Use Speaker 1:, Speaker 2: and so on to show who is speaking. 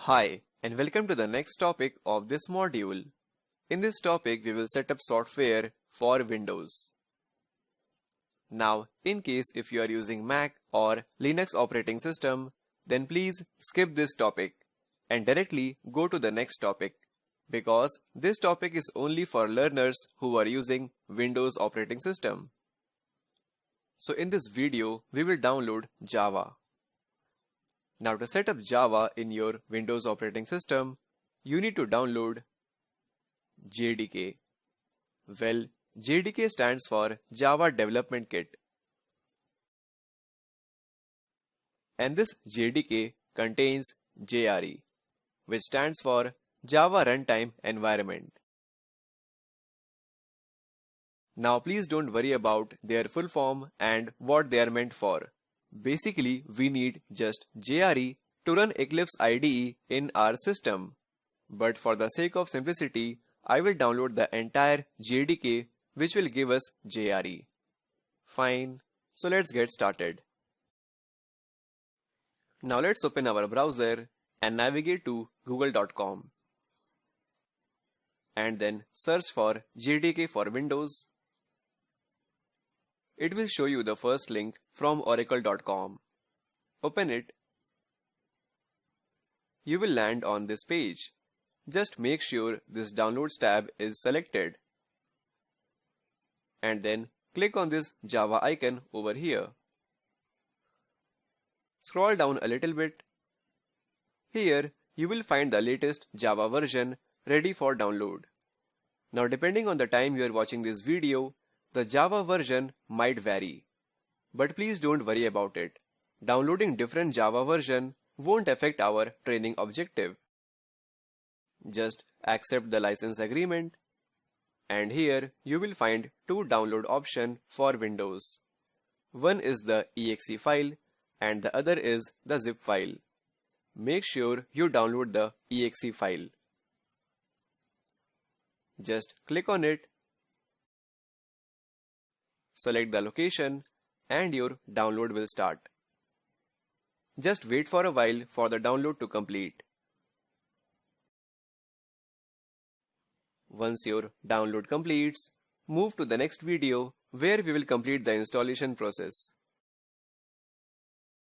Speaker 1: Hi, and welcome to the next topic of this module. In this topic, we will set up software for Windows. Now, in case if you are using Mac or Linux operating system, then please skip this topic and directly go to the next topic, because this topic is only for learners who are using Windows operating system. So in this video, we will download Java. Now to set up Java in your Windows operating system, you need to download JDK. Well, JDK stands for Java Development Kit. And this JDK contains JRE, which stands for Java Runtime Environment. Now please don't worry about their full form and what they are meant for. Basically, we need just JRE to run Eclipse IDE in our system. But for the sake of simplicity, I will download the entire JDK, which will give us JRE. Fine, so let's get started. Now let's open our browser and navigate to google.com. And then search for JDK for Windows. It will show you the first link from oracle.com. Open it. You will land on this page. Just make sure this Downloads tab is selected. And then click on this Java icon over here. Scroll down a little bit. Here you will find the latest Java version ready for download. Now, depending on the time you are watching this video, the Java version might vary. But please don't worry about it. Downloading different Java version won't affect our training objective. Just accept the license agreement. And here you will find two download options for Windows. One is the exe file and the other is the zip file. Make sure you download the exe file. Just click on it. Select the location and your download will start. Just wait for a while for the download to complete. Once your download completes, move to the next video where we will complete the installation process.